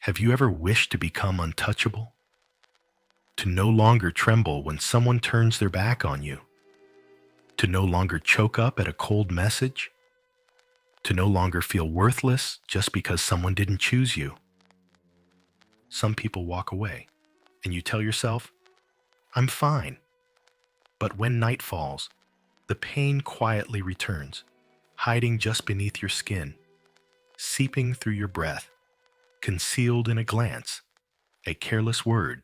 Have you ever wished to become untouchable? To no longer tremble when someone turns their back on you? To no longer choke up at a cold message? To no longer feel worthless just because someone didn't choose you? Some people walk away, and you tell yourself, I'm fine. But when night falls, the pain quietly returns, hiding just beneath your skin, seeping through your breath, concealed in a glance, a careless word,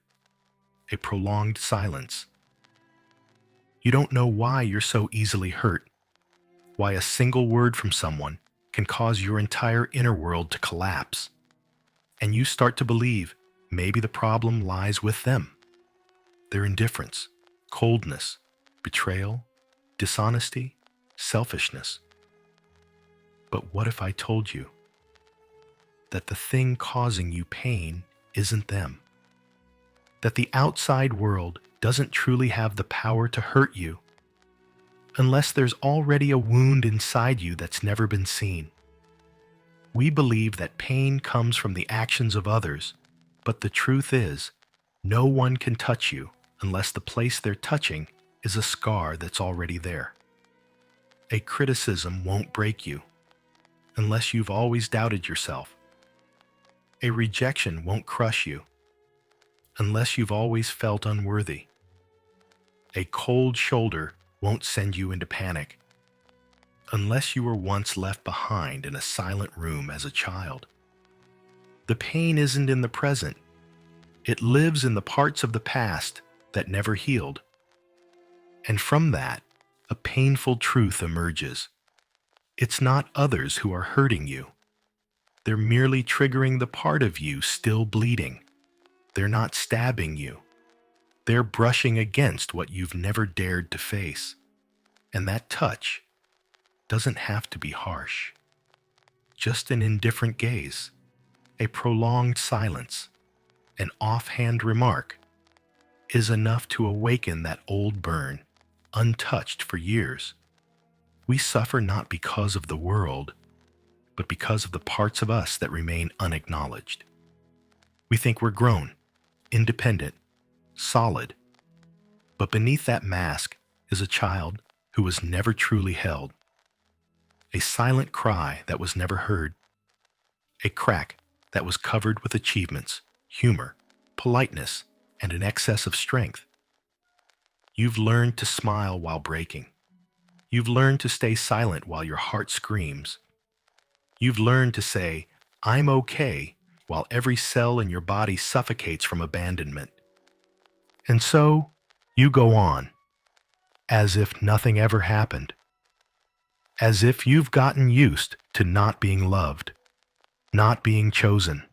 a prolonged silence. You don't know why you're so easily hurt, why a single word from someone can cause your entire inner world to collapse. And you start to believe maybe the problem lies with them. Their indifference, coldness, betrayal, dishonesty, selfishness. But what if I told you that the thing causing you pain isn't them? That the outside world doesn't truly have the power to hurt you unless there's already a wound inside you that's never been seen. We believe that pain comes from the actions of others, but the truth is, no one can touch you unless the place they're touching is a scar that's already there. A criticism won't break you unless you've always doubted yourself. A rejection won't crush you unless you've always felt unworthy. A cold shoulder won't send you into panic unless you were once left behind in a silent room as a child. The pain isn't in the present. It lives in the parts of the past that never healed. And from that, a painful truth emerges. It's not others who are hurting you. They're merely triggering the part of you still bleeding. They're not stabbing you. They're brushing against what you've never dared to face. And that touch doesn't have to be harsh. Just an indifferent gaze, a prolonged silence, an offhand remark is enough to awaken that old burn, untouched for years. We suffer not because of the world, but because of the parts of us that remain unacknowledged. We think we're grown, independent, solid, but beneath that mask is a child who was never truly held, a silent cry that was never heard, a crack that was covered with achievements, humor, politeness, and an excess of strength. You've learned to smile while breaking. You've learned to stay silent while your heart screams. You've learned to say, I'm okay, while every cell in your body suffocates from abandonment. And so, you go on, as if nothing ever happened. As if you've gotten used to not being loved, not being chosen,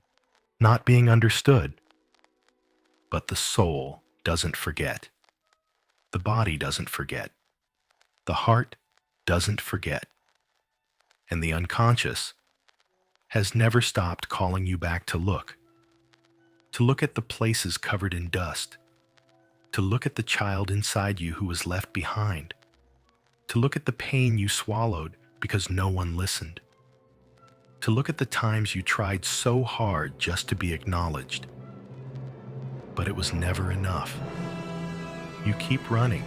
not being understood. But the soul doesn't forget. The body doesn't forget. The heart doesn't forget. And the unconscious has never stopped calling you back to look at the places covered in dust, to look at the child inside you who was left behind, to look at the pain you swallowed because no one listened, to look at the times you tried so hard just to be acknowledged. But it was never enough. You keep running,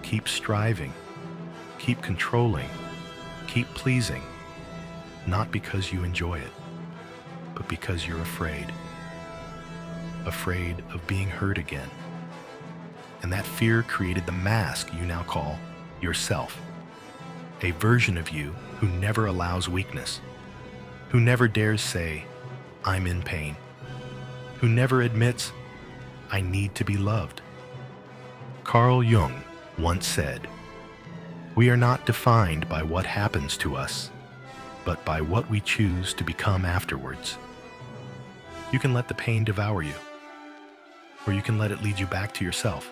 keep striving, keep controlling, keep pleasing, not because you enjoy it, but because you're afraid. Afraid of being hurt again. And that fear created the mask you now call yourself. A version of you who never allows weakness, who never dares say, I'm in pain, who never admits, I need to be loved. Carl Jung once said, we are not defined by what happens to us, but by what we choose to become afterwards. You can let the pain devour you, or you can let it lead you back to yourself,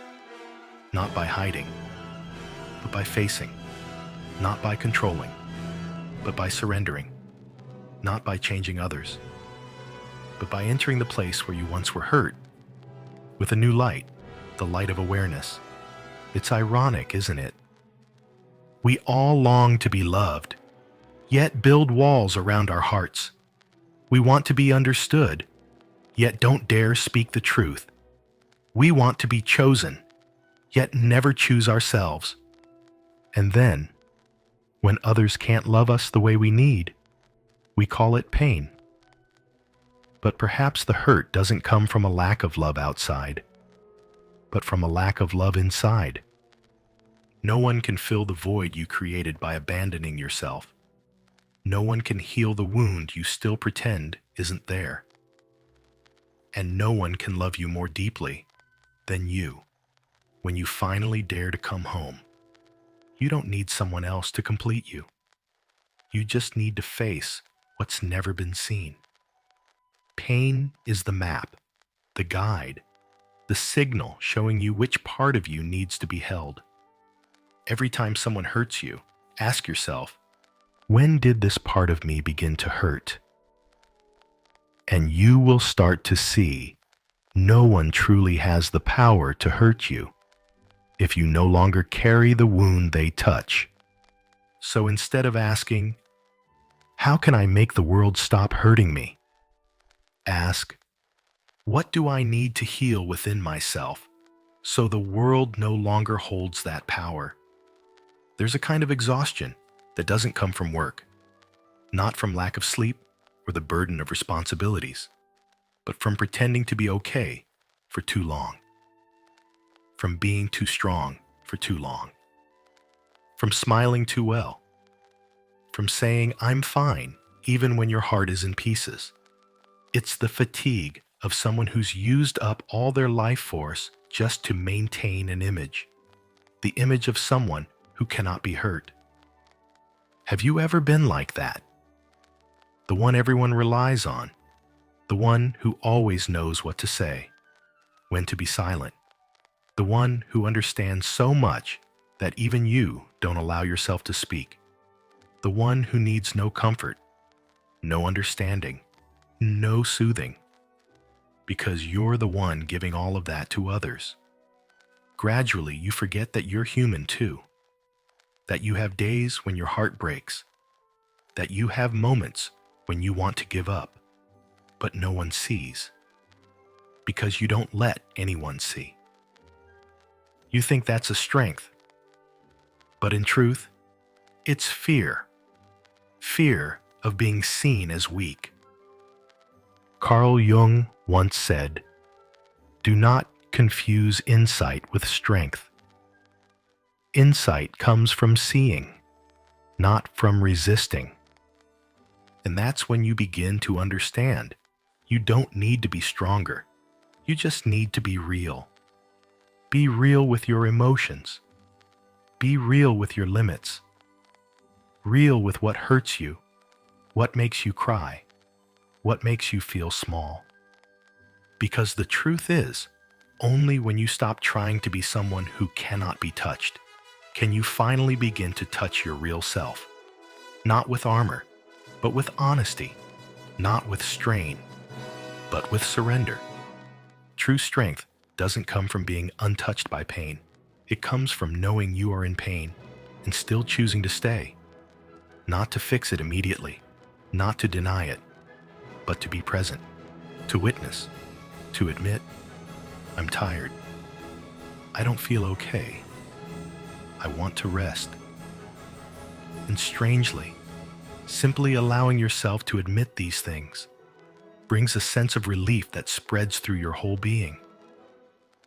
not by hiding, but by facing, not by controlling, but by surrendering, not by changing others, but by entering the place where you once were hurt, with a new light, the light of awareness. It's ironic, isn't it? We all long to be loved, yet build walls around our hearts. We want to be understood, yet don't dare speak the truth. We want to be chosen, yet never choose ourselves. And then, when others can't love us the way we need, we call it pain. But perhaps the hurt doesn't come from a lack of love outside, but from a lack of love inside. No one can fill the void you created by abandoning yourself. No one can heal the wound you still pretend isn't there. And no one can love you more deeply than you when you finally dare to come home. You don't need someone else to complete you. You just need to face what's never been seen. Pain is the map, the guide, the signal showing you which part of you needs to be held. Every time someone hurts you, ask yourself, when did this part of me begin to hurt? And you will start to see no one truly has the power to hurt you if you no longer carry the wound they touch. So instead of asking, how can I make the world stop hurting me? Ask, what do I need to heal within myself so the world no longer holds that power? There's a kind of exhaustion that doesn't come from work, not from lack of sleep or the burden of responsibilities, but from pretending to be okay for too long, from being too strong for too long, from smiling too well, from saying, I'm fine, even when your heart is in pieces. It's the fatigue of someone who's used up all their life force just to maintain an image, the image of someone who cannot be hurt. Have you ever been like that? The one everyone relies on, the one who always knows what to say, when to be silent, the one who understands so much that even you don't allow yourself to speak, the one who needs no comfort, no understanding, no soothing, because you're the one giving all of that to others. Gradually, you forget that you're human too, that you have days when your heart breaks, that you have moments when you want to give up, but no one sees, because you don't let anyone see. You think that's a strength, but in truth, it's fear. Fear of being seen as weak. Carl Jung once said, do not confuse insight with strength. Insight comes from seeing, not from resisting. And that's when you begin to understand. You don't need to be stronger. You just need to be real. Be real with your emotions. Be real with your limits. Real with what hurts you, what makes you cry, what makes you feel small. Because the truth is, only when you stop trying to be someone who cannot be touched, can you finally begin to touch your real self. Not with armor, but with honesty. Not with strain, but with surrender. True strength doesn't come from being untouched by pain. It comes from knowing you are in pain and still choosing to stay. Not to fix it immediately, not to deny it, but to be present, to witness, to admit, I'm tired. I don't feel okay. I want to rest. And strangely, simply allowing yourself to admit these things brings a sense of relief that spreads through your whole being.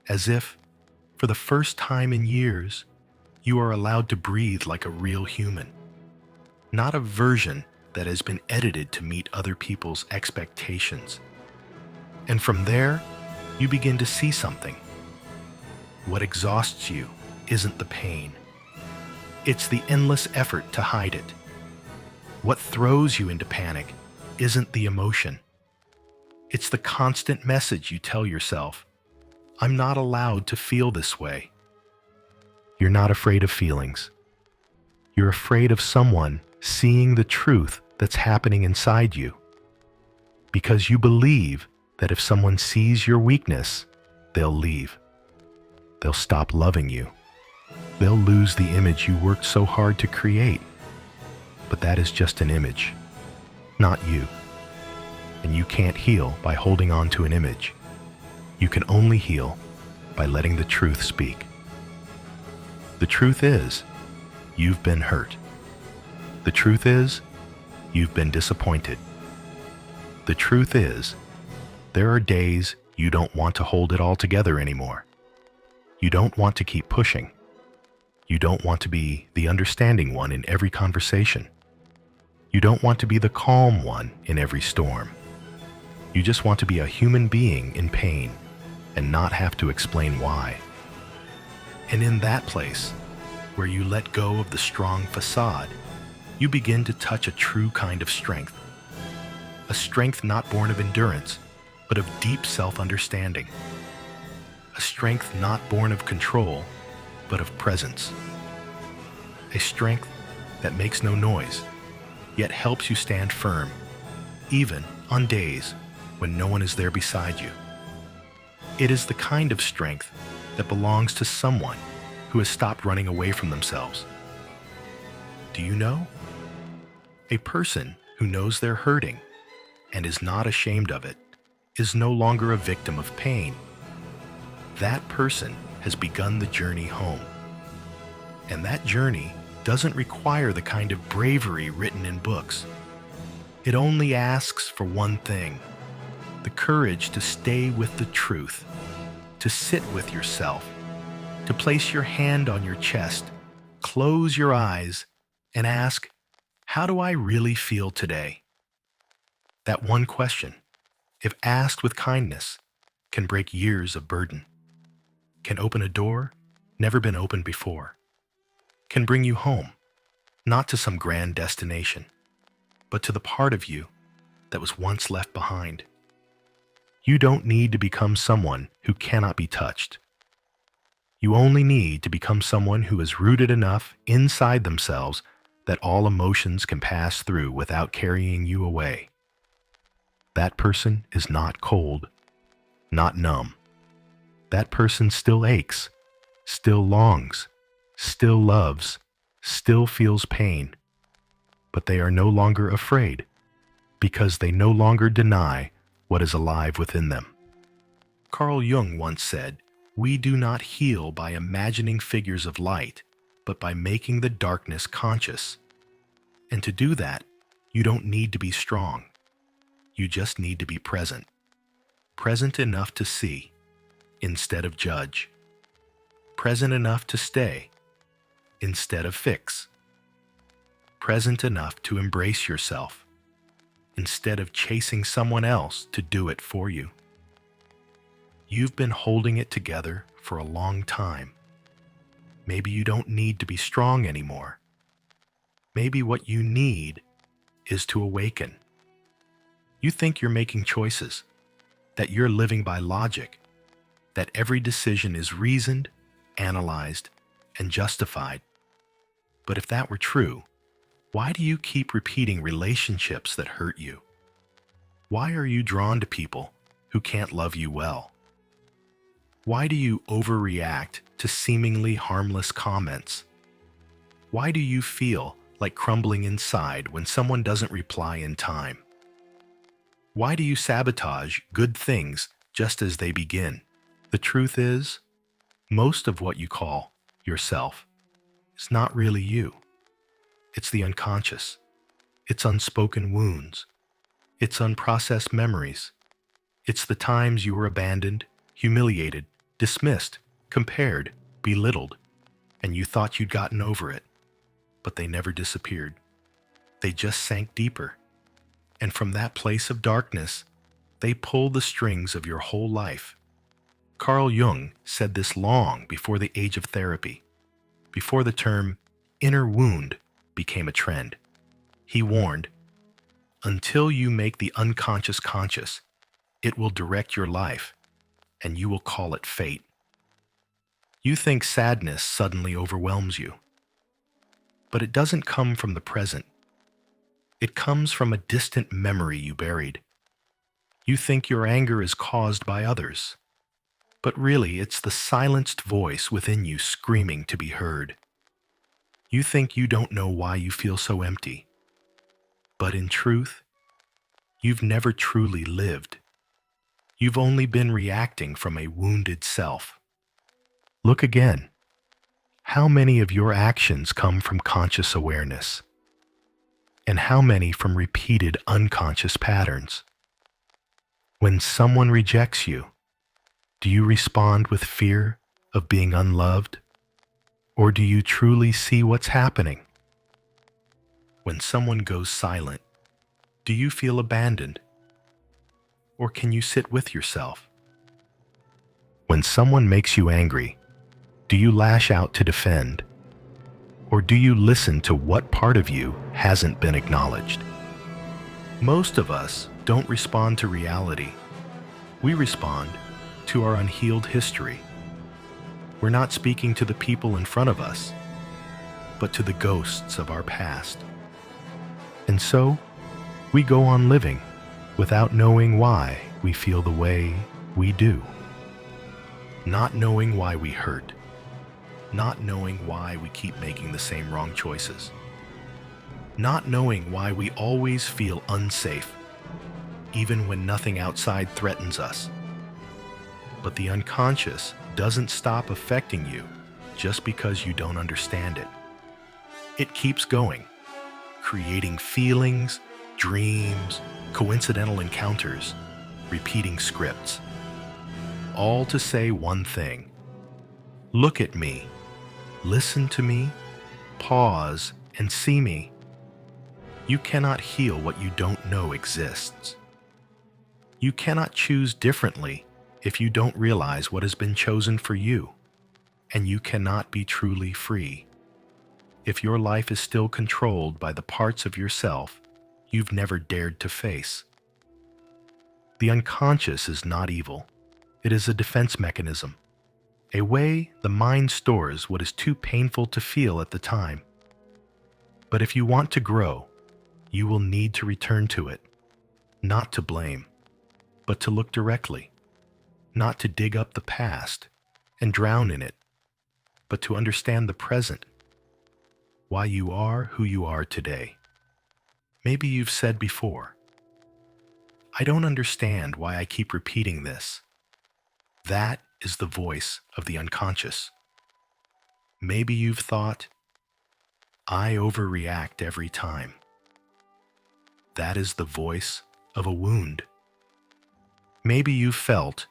As if, for the first time in years, you are allowed to breathe like a real human. Not a version that has been edited to meet other people's expectations. And from there, you begin to see something. What exhausts you isn't the pain. It's the endless effort to hide it. What throws you into panic isn't the emotion. It's the constant message you tell yourself, I'm not allowed to feel this way. You're not afraid of feelings. You're afraid of someone seeing the truth that's happening inside you. Because you believe that if someone sees your weakness, they'll leave. They'll stop loving you. They'll lose the image you worked so hard to create. But that is just an image, not you. and you can't heal by holding on to an image. You can only heal by letting the truth speak. The truth is, you've been hurt. The truth is, you've been disappointed. The truth is, there are days you don't want to hold it all together anymore. You don't want to keep pushing. You don't want to be the understanding one in every conversation. You don't want to be the calm one in every storm. You just want to be a human being in pain and not have to explain why. And in that place, where you let go of the strong facade, you begin to touch a true kind of strength. A strength not born of endurance, but of deep self-understanding. A strength not born of control, but of presence. A strength that makes no noise, yet helps you stand firm, even on days when no one is there beside you. It is the kind of strength that belongs to someone who has stopped running away from themselves. Do you know? A person who knows they're hurting and is not ashamed of it is no longer a victim of pain. That person has begun the journey home. And that journey doesn't require the kind of bravery written in books. It only asks for one thing: the courage to stay with the truth, to sit with yourself, to place your hand on your chest, close your eyes, and ask, how do I really feel today? That one question, if asked with kindness, can break years of burden, can open a door never been opened before, can bring you home, not to some grand destination, but to the part of you that was once left behind. You don't need to become someone who cannot be touched. You only need to become someone who is rooted enough inside themselves that all emotions can pass through without carrying you away. That person is not cold, not numb. That person still aches, still longs, still loves, still feels pain. But they are no longer afraid, because they no longer deny what is alive within them. Carl Jung once said, "We do not heal by imagining figures of light, but by making the darkness conscious." And to do that, you don't need to be strong. You just need to be present. Present enough to see, instead of judge. Present enough to stay, instead of fix. Present enough to embrace yourself, instead of chasing someone else to do it for you. You've been holding it together for a long time. Maybe you don't need to be strong anymore. Maybe what you need is to awaken. You think you're making choices, that you're living by logic, that every decision is reasoned, analyzed, and justified. But if that were true, why do you keep repeating relationships that hurt you? Why are you drawn to people who can't love you well? Why do you overreact to seemingly harmless comments? Why do you feel like crumbling inside when someone doesn't reply in time? Why do you sabotage good things just as they begin? The truth is, most of what you call yourself is not really you. It's the unconscious. It's unspoken wounds. It's unprocessed memories. It's the times you were abandoned, humiliated, dismissed, compared, belittled, and you thought you'd gotten over it. But they never disappeared. They just sank deeper. And from that place of darkness, they pulled the strings of your whole life. Carl Jung said this long before the age of therapy, before the term inner wound became a trend. He warned, until you make the unconscious conscious, it will direct your life, and you will call it fate. You think sadness suddenly overwhelms you, but it doesn't come from the present. It comes from a distant memory you buried. You think your anger is caused by others, but really it's the silenced voice within you screaming to be heard. You think you don't know why you feel so empty, but in truth, you've never truly lived. You've only been reacting from a wounded self. Look again. How many of your actions come from conscious awareness? And how many from repeated unconscious patterns? When someone rejects you, do you respond with fear of being unloved? Or do you truly see what's happening? When someone goes silent, do you feel abandoned? Or can you sit with yourself? When someone makes you angry, do you lash out to defend? Or do you listen to what part of you hasn't been acknowledged? Most of us don't respond to reality. We respond to our unhealed history. We're not speaking to the people in front of us, but to the ghosts of our past. And so, we go on living without knowing why we feel the way we do. Not knowing why we hurt. Not knowing why we keep making the same wrong choices. Not knowing why we always feel unsafe, even when nothing outside threatens us. But the unconscious doesn't stop affecting you just because you don't understand it. It keeps going, creating feelings, dreams, coincidental encounters, repeating scripts. All to say one thing: look at me, listen to me, pause, and see me. You cannot heal what you don't know exists. You cannot choose differently if you don't realize what has been chosen for you, and you cannot be truly free if your life is still controlled by the parts of yourself you've never dared to face. The unconscious is not evil. It is a defense mechanism, a way the mind stores what is too painful to feel at the time. But if you want to grow, you will need to return to it, not to blame, but to look directly, not to dig up the past and drown in it, but to understand the present, why you are who you are today. Maybe you've said before, I don't understand why I keep repeating this. That is the voice of the unconscious. Maybe you've thought, I overreact every time. That is the voice of a wound. Maybe you felt,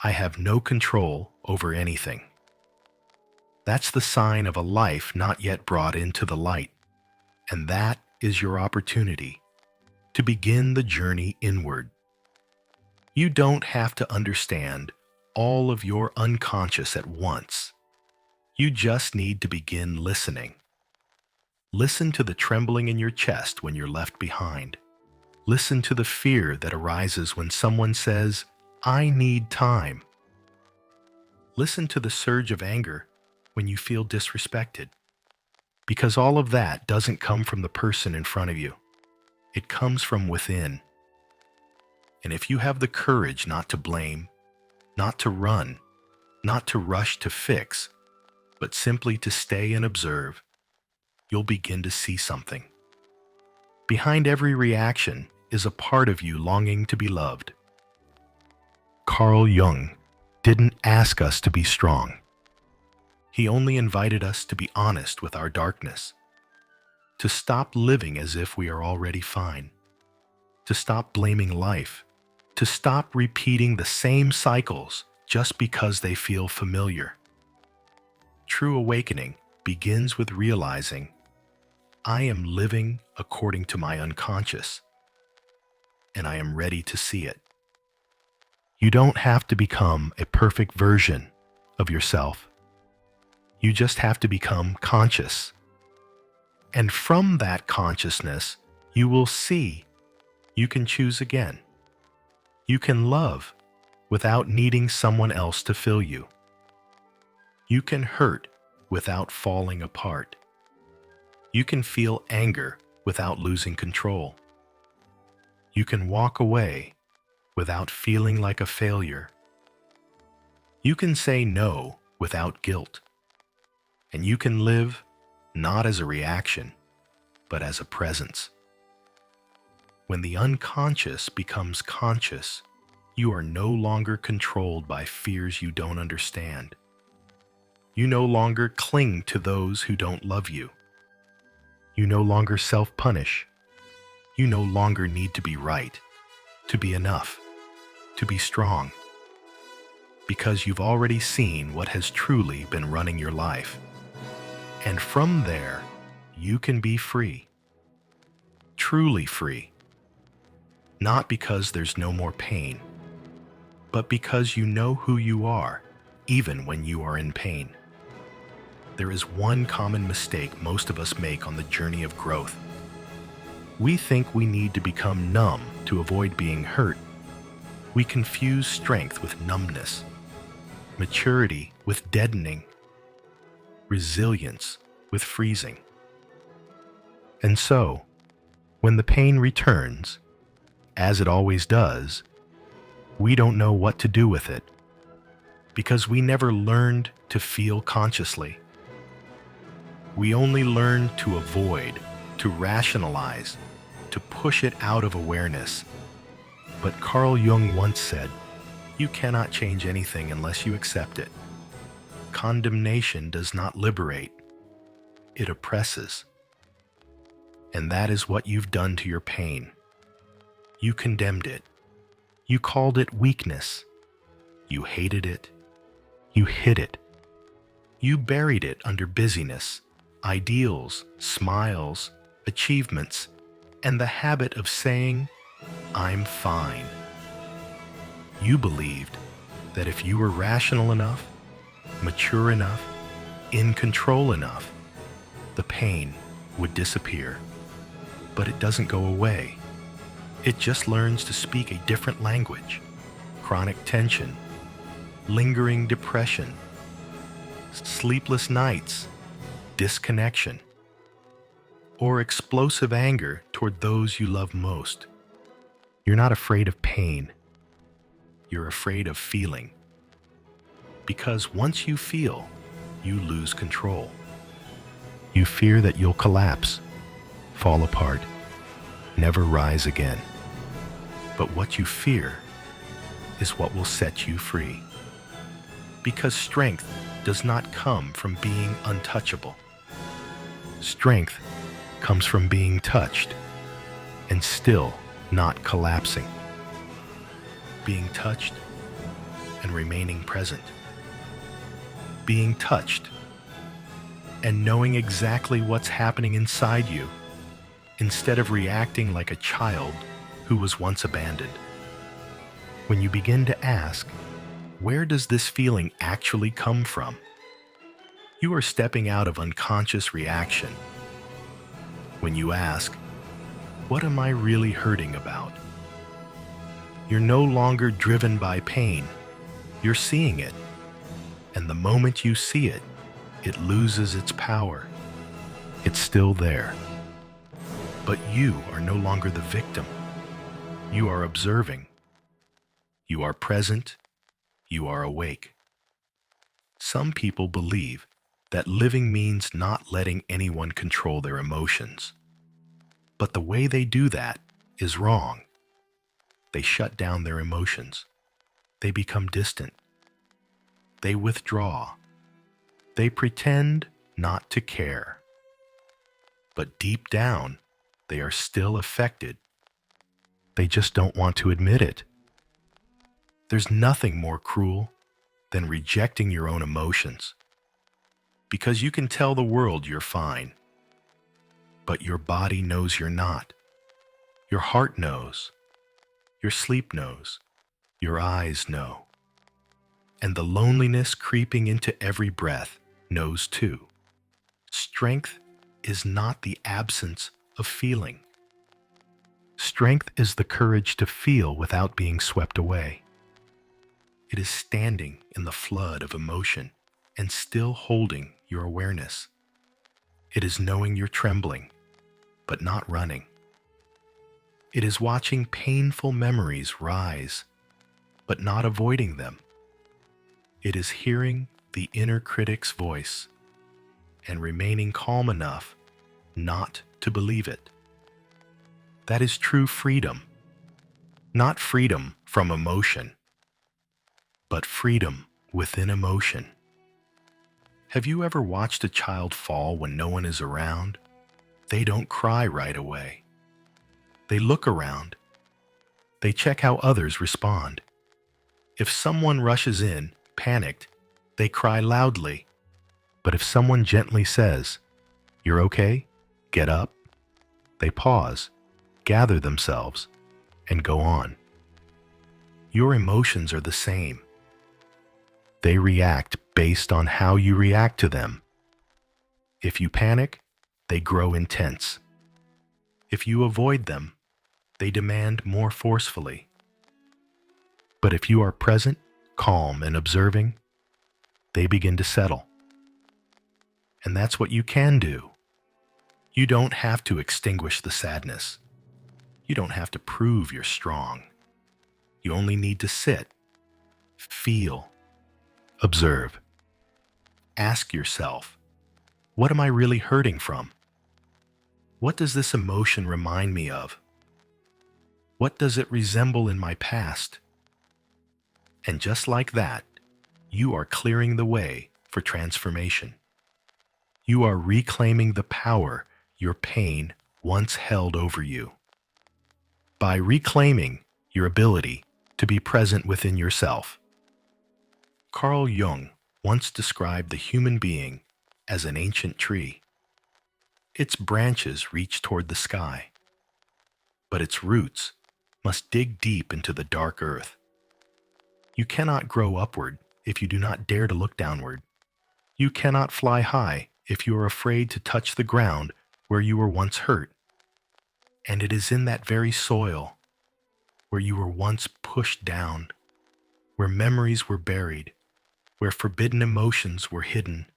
I have no control over anything. That's the sign of a life not yet brought into the light, and that is your opportunity to begin the journey inward. You don't have to understand all of your unconscious at once. You just need to begin listening. Listen to the trembling in your chest when you're left behind. Listen to the fear that arises when someone says, I need time. Listen to the surge of anger when you feel disrespected. Because all of that doesn't come from the person in front of you. It comes from within. And if you have the courage not to blame, not to run, not to rush to fix, but simply to stay and observe, you'll begin to see something. Behind every reaction is a part of you longing to be loved. Carl Jung didn't ask us to be strong. He only invited us to be honest with our darkness, to stop living as if we are already fine, to stop blaming life, to stop repeating the same cycles just because they feel familiar. True awakening begins with realizing, I am living according to my unconscious, and I am ready to see it. You don't have to become a perfect version of yourself. You just have to become conscious. And from that consciousness, you will see you can choose again. You can love without needing someone else to fill you. You can hurt without falling apart. You can feel anger without losing control. You can walk away without feeling like a failure. You can say no without guilt. And you can live not as a reaction, but as a presence. When the unconscious becomes conscious, you are no longer controlled by fears you don't understand. You no longer cling to those who don't love you. You no longer self-punish. You no longer need to be right, to be enough, to be strong, because you've already seen what has truly been running your life. And from there, you can be free, truly free, not because there's no more pain, but because you know who you are, even when you are in pain. There is one common mistake most of us make on the journey of growth. We think we need to become numb to avoid being hurt. We confuse strength with numbness, maturity with deadening, resilience with freezing. And so, when the pain returns, as it always does, we don't know what to do with it, because we never learned to feel consciously. We only learned to avoid, to rationalize, to push it out of awareness. But Carl Jung once said, "You cannot change anything unless you accept it." Condemnation does not liberate, it oppresses. And that is what you've done to your pain. You condemned it. You called it weakness. You hated it. You hid it. You buried it under busyness, ideals, smiles, achievements, and the habit of saying, "I'm fine." You believed that if you were rational enough, mature enough, in control enough, the pain would disappear. But it doesn't go away. It just learns to speak a different language. Chronic tension, lingering depression, sleepless nights, disconnection, or explosive anger toward those you love most. You're not afraid of pain. You're afraid of feeling. Because once you feel, you lose control. You fear that you'll collapse, fall apart, never rise again. But what you fear is what will set you free. Because strength does not come from being untouchable. Strength comes from being touched and still not collapsing. Being touched and remaining present. Being touched and knowing exactly what's happening inside you, instead of reacting like a child who was once abandoned. When you begin to ask, where does this feeling actually come from? You are stepping out of unconscious reaction. When you ask, what am I really hurting about? You're no longer driven by pain. You're seeing it. And the moment you see it, it loses its power. It's still there. But you are no longer the victim. You are observing. You are present. You are awake. Some people believe that living means not letting anyone control their emotions. But the way they do that is wrong. They shut down their emotions. They become distant. They withdraw. They pretend not to care. But deep down, they are still affected. They just don't want to admit it. There's nothing more cruel than rejecting your own emotions. Because you can tell the world you're fine. But your body knows you're not. Your heart knows. Your sleep knows. Your eyes know. And the loneliness creeping into every breath knows too. Strength is not the absence of feeling. Strength is the courage to feel without being swept away. It is standing in the flood of emotion and still holding your awareness. It is knowing you're trembling, but not running. It is watching painful memories rise, but not avoiding them. It is hearing the inner critic's voice and remaining calm enough not to believe it. That is true freedom. Not freedom from emotion, but freedom within emotion. Have you ever watched a child fall when no one is around? They don't cry right away. They look around. They check how others respond. If someone rushes in, panicked, they cry loudly. But if someone gently says, "You're okay? Get up," they pause, gather themselves, and go on. Your emotions are the same. They react based on how you react to them. If you panic, they grow intense. If you avoid them, they demand more forcefully. But if you are present, calm, and observing, they begin to settle. And that's what you can do. You don't have to extinguish the sadness. You don't have to prove you're strong. You only need to sit, feel, observe. Ask yourself, what am I really hurting from? What does this emotion remind me of? What does it resemble in my past? And just like that, you are clearing the way for transformation. You are reclaiming the power your pain once held over you. By reclaiming your ability to be present within yourself. Carl Jung once described the human being as an ancient tree. Its branches reach toward the sky, but its roots must dig deep into the dark earth. You cannot grow upward if you do not dare to look downward. You cannot fly high if you are afraid to touch the ground where you were once hurt. And it is in that very soil where you were once pushed down, where memories were buried, where forbidden emotions were hidden,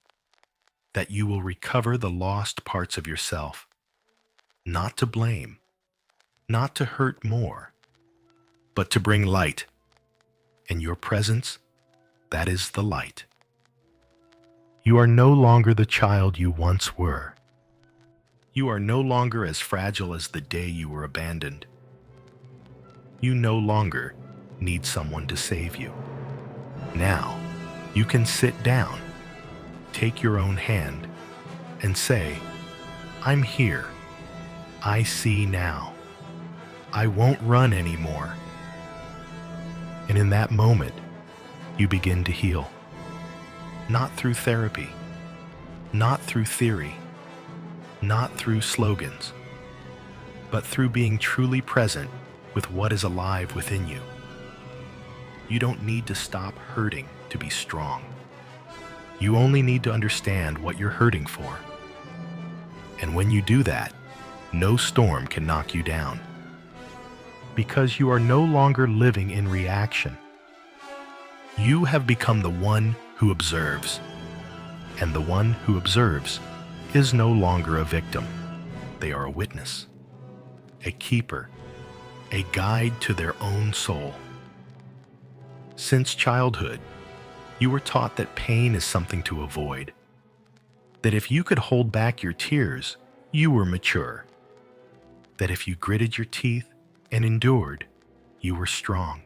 that you will recover the lost parts of yourself. Not to blame, not to hurt more, but to bring light. And your presence, that is the light. You are no longer the child you once were. You are no longer as fragile as the day you were abandoned. You no longer need someone to save you. Now, you can sit down, take your own hand, and say, "I'm here. I see now. I won't run anymore." And in that moment, you begin to heal. Not through therapy, not through theory, not through slogans, but through being truly present with what is alive within you. You don't need to stop hurting to be strong. You only need to understand what you're hurting for. And when you do that, no storm can knock you down. Because you are no longer living in reaction. You have become the one who observes. And the one who observes is no longer a victim. They are a witness, a keeper, a guide to their own soul. Since childhood, you were taught that pain is something to avoid. That if you could hold back your tears, you were mature. That if you gritted your teeth and endured, you were strong.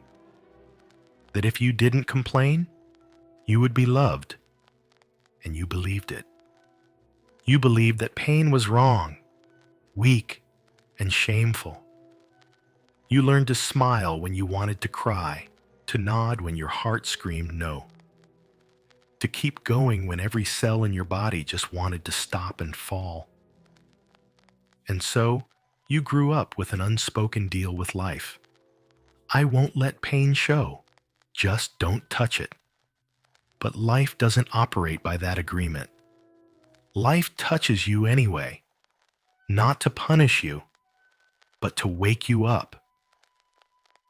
That if you didn't complain, you would be loved. And you believed it. You believed that pain was wrong, weak, and shameful. You learned to smile when you wanted to cry, to nod when your heart screamed no, to keep going when every cell in your body just wanted to stop and fall. And so, you grew up with an unspoken deal with life. I won't let pain show. Just don't touch it. But life doesn't operate by that agreement. Life touches you anyway, not to punish you, but to wake you up.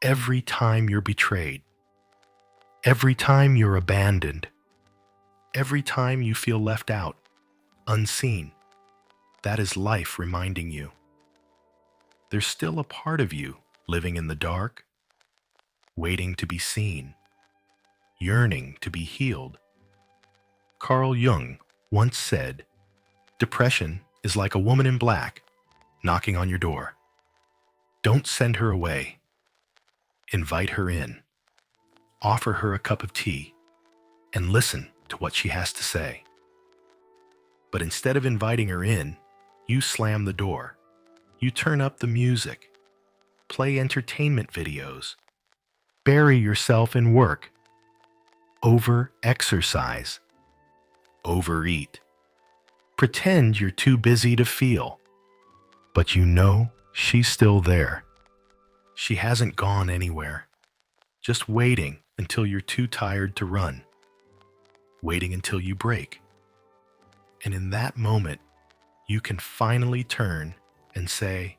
Every time you're betrayed, every time you're abandoned, every time you feel left out, unseen, that is life reminding you. There's still a part of you living in the dark, waiting to be seen, yearning to be healed. Carl Jung once said, "Depression is like a woman in black knocking on your door. Don't send her away. Invite her in. Offer her a cup of tea and listen to what she has to say. But instead of inviting her in, you slam the door. You turn up the music, play entertainment videos, bury yourself in work, over-exercise, overeat. Pretend you're too busy to feel, but you know she's still there. She hasn't gone anywhere, just waiting until you're too tired to run, waiting until you break. And in that moment, you can finally turn and say,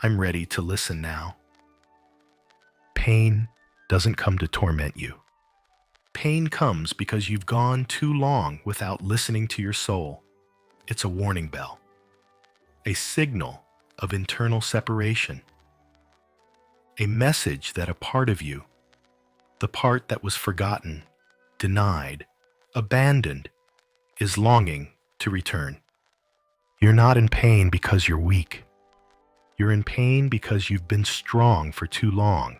I'm ready to listen now. Pain doesn't come to torment you. Pain comes because you've gone too long without listening to your soul. It's a warning bell, a signal of internal separation, a message that a part of you, the part that was forgotten, denied, abandoned, is longing to return. You're not in pain because you're weak. You're in pain because you've been strong for too long,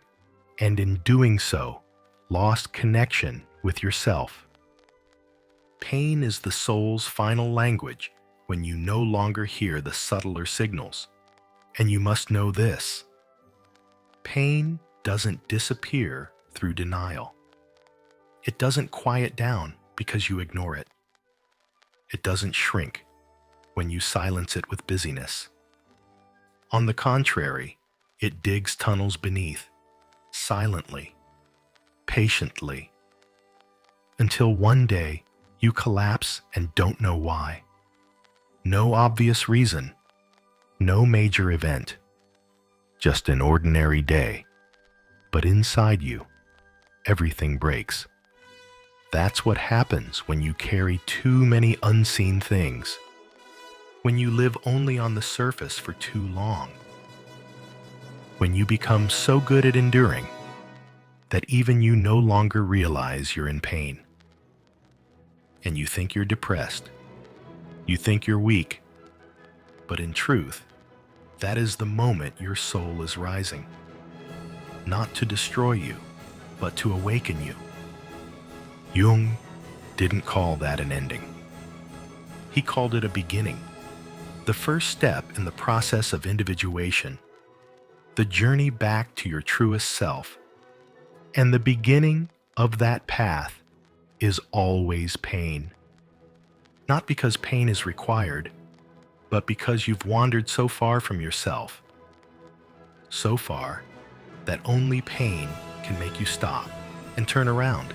and in doing so, lost connection with yourself. Pain is the soul's final language when you no longer hear the subtler signals. And you must know this: pain doesn't disappear through denial. It doesn't quiet down because you ignore it. It doesn't shrink when you silence it with busyness. On the contrary, it digs tunnels beneath, silently, patiently, until one day you collapse and don't know why. No obvious reason, no major event, just an ordinary day. But inside you, everything breaks. That's what happens when you carry too many unseen things, when you live only on the surface for too long, when you become so good at enduring that even you no longer realize you're in pain. And you think you're depressed. You think you're weak. But in truth, that is the moment your soul is rising. Not to destroy you, but to awaken you. Jung didn't call that an ending. He called it a beginning. The first step in the process of individuation, the journey back to your truest self. And the beginning of that path is always pain. Not because pain is required, but because you've wandered so far from yourself. So far that only pain can make you stop and turn around.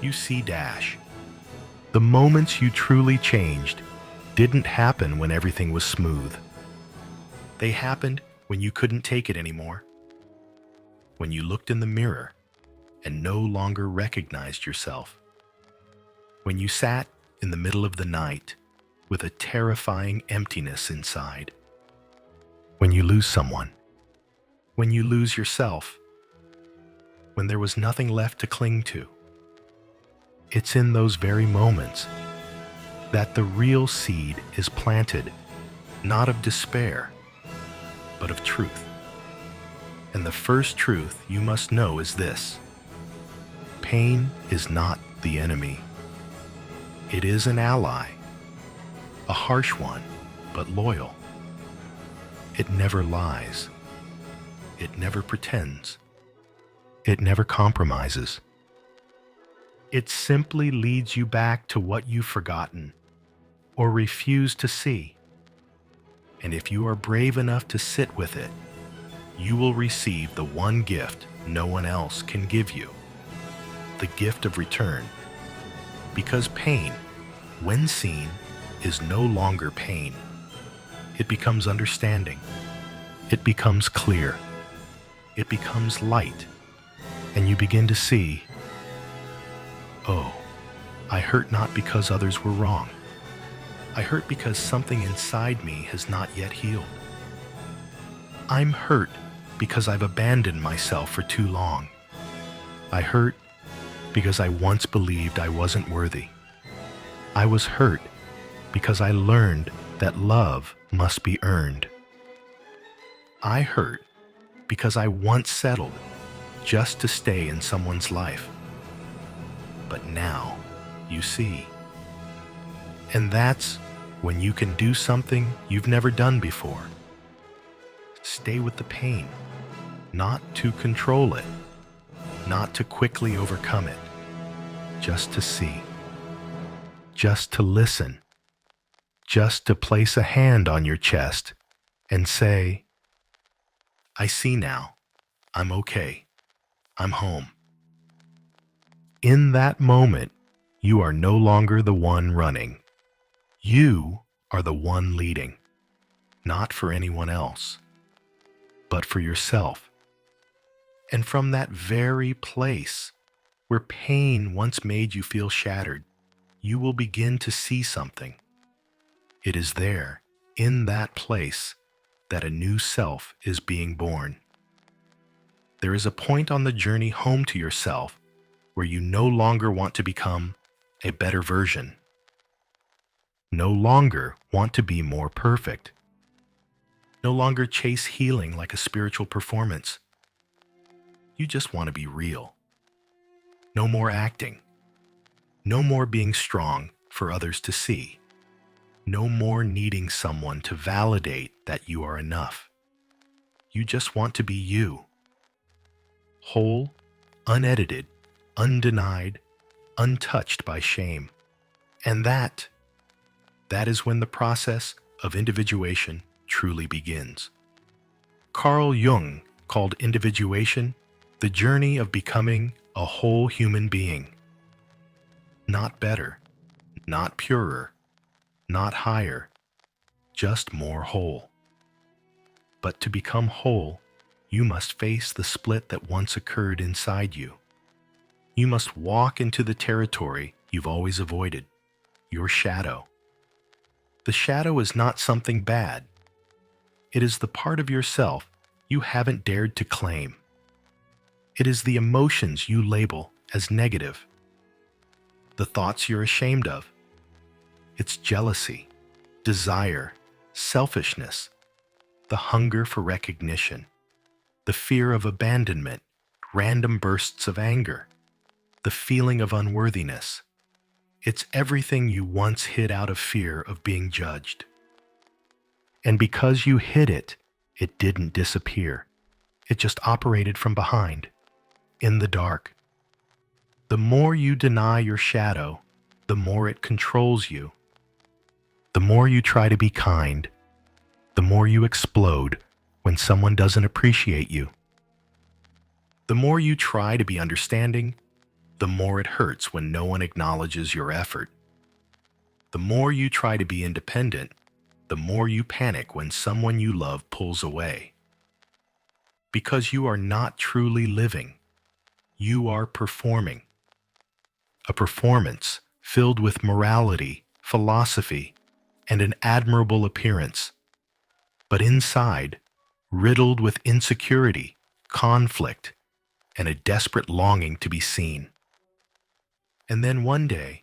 You see, the moments you truly changed didn't happen when everything was smooth. They happened when you couldn't take it anymore. When you looked in the mirror and no longer recognized yourself. When you sat in the middle of the night with a terrifying emptiness inside. When you lose someone. When you lose yourself. When there was nothing left to cling to. It's in those very moments that the real seed is planted, not of despair, but of truth. And the first truth you must know is this: pain is not the enemy. It is an ally, a harsh one, but loyal. It never lies. It never pretends. It never compromises. It simply leads you back to what you've forgotten or refused to see. And if you are brave enough to sit with it, you will receive the one gift no one else can give you, the gift of return. Because pain, when seen, is no longer pain. It becomes understanding. It becomes clear. It becomes light. And you begin to see, oh, I hurt not because others were wrong. I hurt because something inside me has not yet healed. I'm hurt because I've abandoned myself for too long. I hurt because I once believed I wasn't worthy. I was hurt because I learned that love must be earned. I hurt because I once settled just to stay in someone's life. But now, you see. And that's when you can do something you've never done before. Stay with the pain, not to control it, not to quickly overcome it, just to see, just to listen, just to place a hand on your chest and say, I see now. I'm okay. I'm home. In that moment, you are no longer the one running. You are the one leading, not for anyone else, but for yourself. And from that very place where pain once made you feel shattered, you will begin to see something. It is there, in that place, that a new self is being born. There is a point on the journey home to yourself where you no longer want to become a better version, no longer want to be more perfect, no longer chase healing like a spiritual performance. You just want to be real. No more acting. No more being strong for others to see. No more needing someone to validate that you are enough. You just want to be you. Whole, unedited, undenied, untouched by shame. And that is when the process of individuation truly begins. Carl Jung called individuation the journey of becoming a whole human being. Not better, not purer, not higher, just more whole. But to become whole, you must face the split that once occurred inside you. You must walk into the territory you've always avoided, your shadow. The shadow is not something bad. It is the part of yourself you haven't dared to claim. It is the emotions you label as negative, the thoughts you're ashamed of. It's jealousy, desire, selfishness, the hunger for recognition, the fear of abandonment, random bursts of anger, the feeling of unworthiness. It's everything you once hid out of fear of being judged. And because you hid it, it didn't disappear. It just operated from behind, in the dark. The more you deny your shadow, the more it controls you. The more you try to be kind, the more you explode when someone doesn't appreciate you. The more you try to be understanding, the more it hurts when no one acknowledges your effort. The more you try to be independent, the more you panic when someone you love pulls away. Because you are not truly living, you are performing. A performance filled with morality, philosophy, and an admirable appearance, but inside, riddled with insecurity, conflict, and a desperate longing to be seen. And then one day,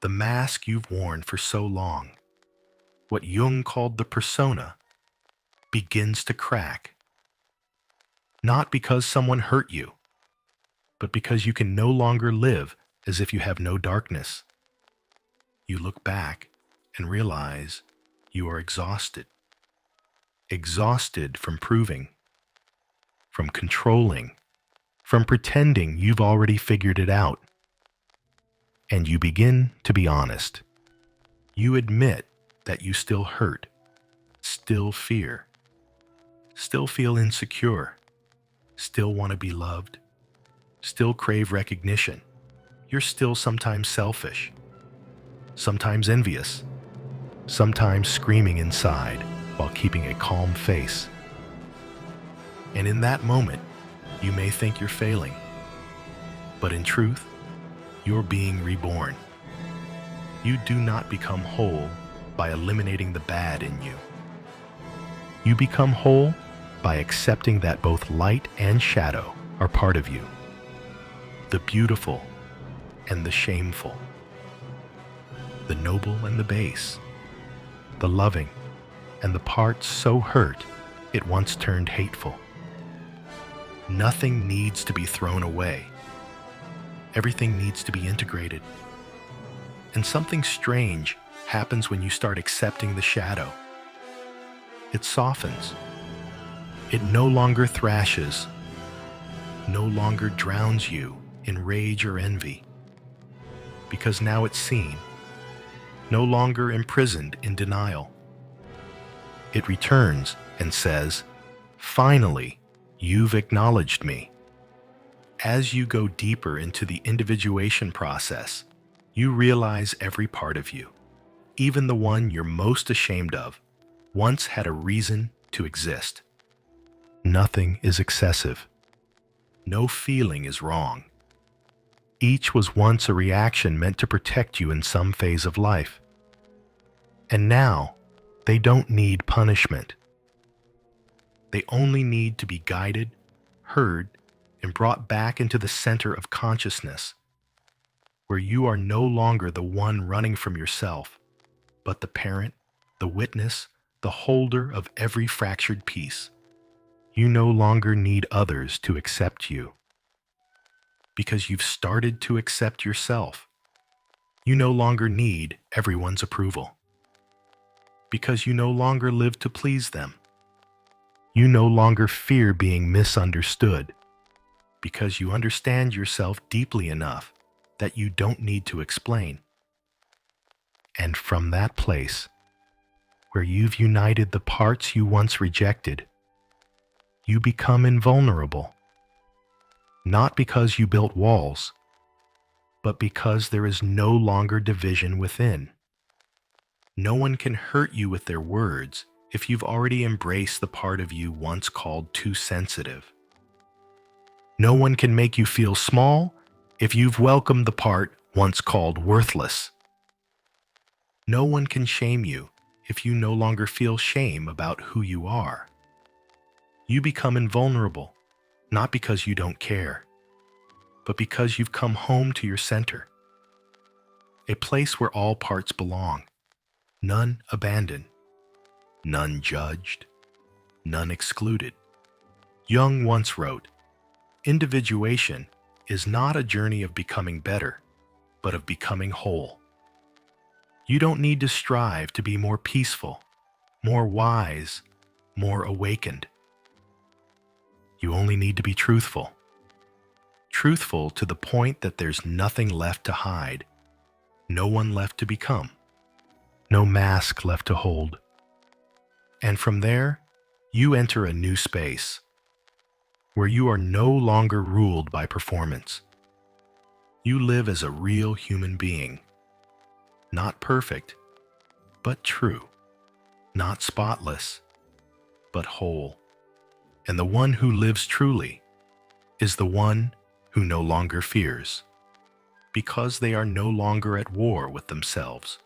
the mask you've worn for so long, what Jung called the persona, begins to crack. Not because someone hurt you, but because you can no longer live as if you have no darkness. You look back and realize you are exhausted. Exhausted from proving, from controlling, from pretending you've already figured it out. And you begin to be honest. You admit that you still hurt, still fear, still feel insecure, still want to be loved, still crave recognition. You're still sometimes selfish, sometimes envious, sometimes screaming inside while keeping a calm face. And in that moment, you may think you're failing, but in truth, you're being reborn. You do not become whole by eliminating the bad in you. You become whole by accepting that both light and shadow are part of you, the beautiful and the shameful, the noble and the base, the loving and the parts so hurt it once turned hateful. Nothing needs to be thrown away. Everything needs to be integrated. And something strange happens when you start accepting the shadow. It softens. It no longer thrashes, no longer drowns you in rage or envy, because now it's seen, no longer imprisoned in denial. It returns and says, "Finally, you've acknowledged me." As you go deeper into the individuation process, you realize every part of you, even the one you're most ashamed of, once had a reason to exist. Nothing is excessive. No feeling is wrong. Each was once a reaction meant to protect you in some phase of life. And now, they don't need punishment. They only need to be guided, heard, and brought back into the center of consciousness, where you are no longer the one running from yourself, but the parent, the witness, the holder of every fractured piece. You no longer need others to accept you, because you've started to accept yourself. You no longer need everyone's approval, because you no longer live to please them. You no longer fear being misunderstood, because you understand yourself deeply enough that you don't need to explain. And from that place, where you've united the parts you once rejected, you become invulnerable. Not because you built walls, but because there is no longer division within. No one can hurt you with their words if you've already embraced the part of you once called too sensitive. No one can make you feel small if you've welcomed the part once called worthless. No one can shame you if you no longer feel shame about who you are. You become invulnerable, not because you don't care, but because you've come home to your center, a place where all parts belong, none abandoned, none judged, none excluded. Jung once wrote, "Individuation is not a journey of becoming better, but of becoming whole." You don't need to strive to be more peaceful, more wise, more awakened. You only need to be truthful. Truthful to the point that there's nothing left to hide, no one left to become, no mask left to hold. And from there, you enter a new space, where you are no longer ruled by performance. You live as a real human being, not perfect, but true, not spotless, but whole. And the one who lives truly is the one who no longer fears, because they are no longer at war with themselves.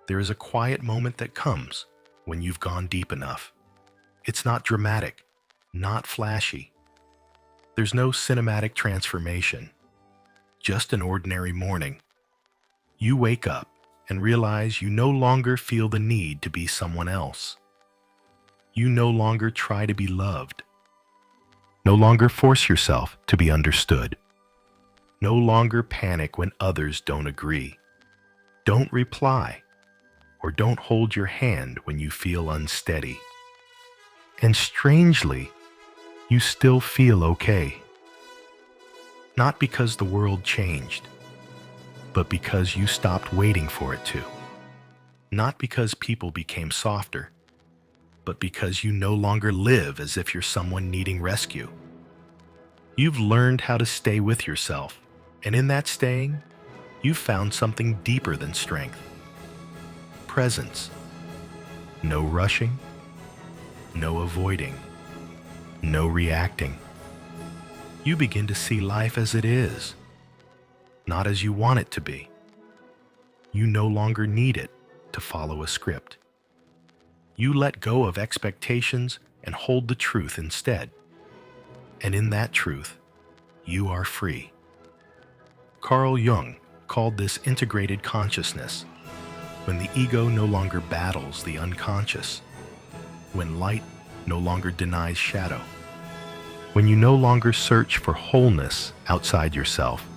There is a quiet moment that comes when you've gone deep enough. It's not dramatic, not flashy. There's no cinematic transformation, just an ordinary morning. You wake up and realize you no longer feel the need to be someone else. You no longer try to be loved. No longer force yourself to be understood. No longer panic when others don't agree. Don't reply, or don't hold your hand when you feel unsteady. And strangely, you still feel okay. Not because the world changed, but because you stopped waiting for it to. Not because people became softer, but because you no longer live as if you're someone needing rescue. You've learned how to stay with yourself, and in that staying, you've found something deeper than strength. Presence. No rushing, no avoiding, no reacting. You begin to see life as it is, not as you want it to be. You no longer need it to follow a script. You let go of expectations and hold the truth instead. And in that truth, you are free. Carl Jung called this integrated consciousness, when the ego no longer battles the unconscious, when light no longer denies shadow, when you no longer search for wholeness outside yourself,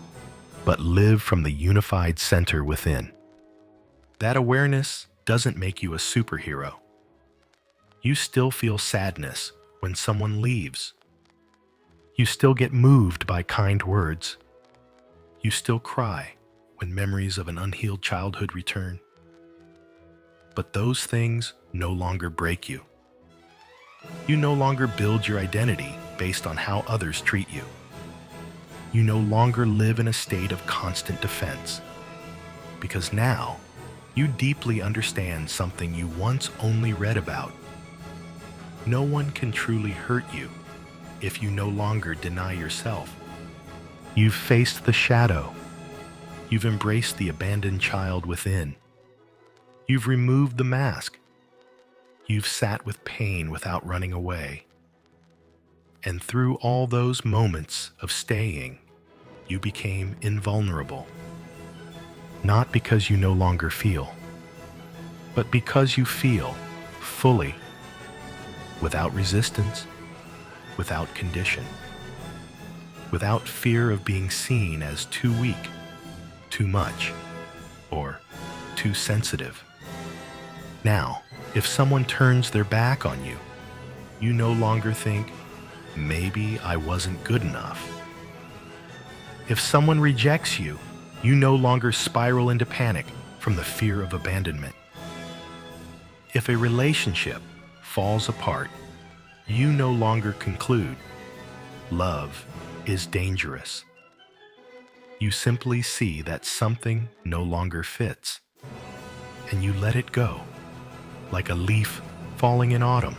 but live from the unified center within. That awareness doesn't make you a superhero. You still feel sadness when someone leaves. You still get moved by kind words. You still cry when memories of an unhealed childhood return. But those things no longer break you. You no longer build your identity based on how others treat you. You no longer live in a state of constant defense, because now you deeply understand something you once only read about. No one can truly hurt you if you no longer deny yourself. You've faced the shadow. You've embraced the abandoned child within. You've removed the mask. You've sat with pain without running away. And through all those moments of staying, you became invulnerable. Not because you no longer feel, but because you feel fully, without resistance, without condition, without fear of being seen as too weak, too much, or too sensitive. Now, if someone turns their back on you, you no longer think, maybe I wasn't good enough. If someone rejects you, you no longer spiral into panic from the fear of abandonment. If a relationship falls apart, you no longer conclude, love is dangerous. You simply see that something no longer fits, and you let it go, like a leaf falling in autumn.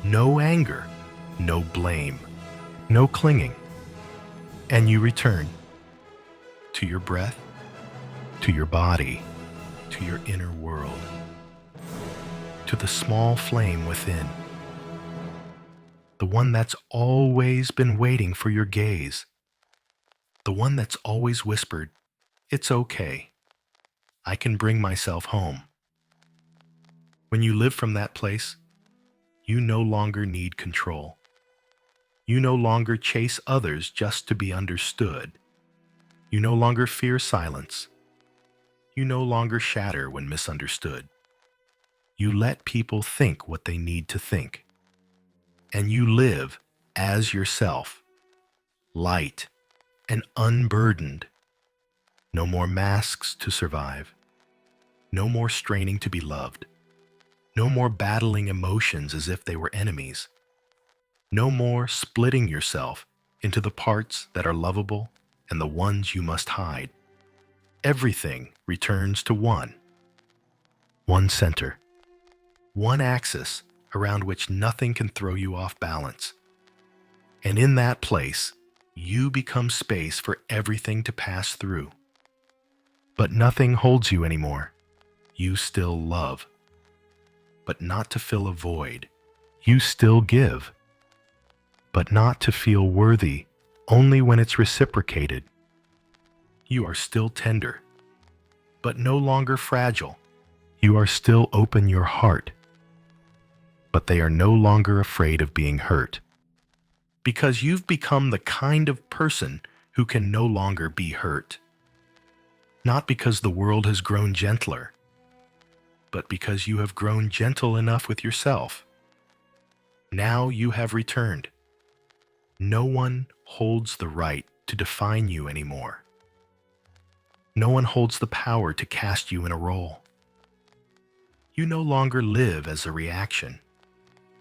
No anger, no blame, no clinging. And you return to your breath, to your body, to your inner world, to the small flame within, the one that's always been waiting for your gaze, the one that's always whispered, "It's okay. I can bring myself home." When you live from that place, you no longer need control. You no longer chase others just to be understood. You no longer fear silence. You no longer shatter when misunderstood. You let people think what they need to think. And you live as yourself, light and unburdened. No more masks to survive. No more straining to be loved. No more battling emotions as if they were enemies. No more splitting yourself into the parts that are lovable and the ones you must hide. Everything returns to one center, one axis around which nothing can throw you off balance. And in that place, you become space for everything to pass through. But nothing holds you anymore. You still love, but not to fill a void. You still give, but not to feel worthy only when it's reciprocated. You are still tender, but no longer fragile. You are still open your heart, but they are no longer afraid of being hurt. Because you've become the kind of person who can no longer be hurt. Not because the world has grown gentler, but because you have grown gentle enough with yourself. Now you have returned. No one holds the right to define you anymore. No one holds the power to cast you in a role. You no longer live as a reaction.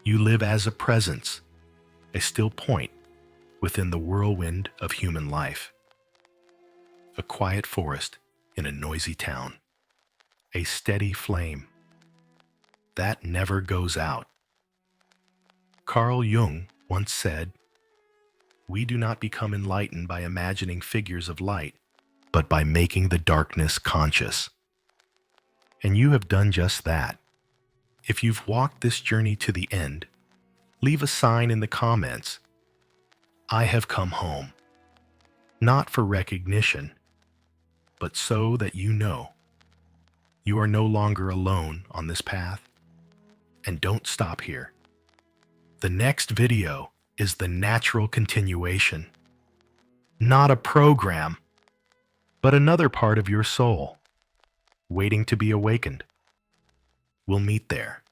You live as a presence, a still point within the whirlwind of human life. A quiet forest in a noisy town. A steady flame that never goes out. Carl Jung once said, "We do not become enlightened by imagining figures of light, but by making the darkness conscious." And you have done just that. If you've walked this journey to the end, leave a sign in the comments. I have come home. Not for recognition, but so that you know you are no longer alone on this path. And don't stop here. The next video is the natural continuation. Not a program, but another part of your soul, waiting to be awakened. We'll meet there.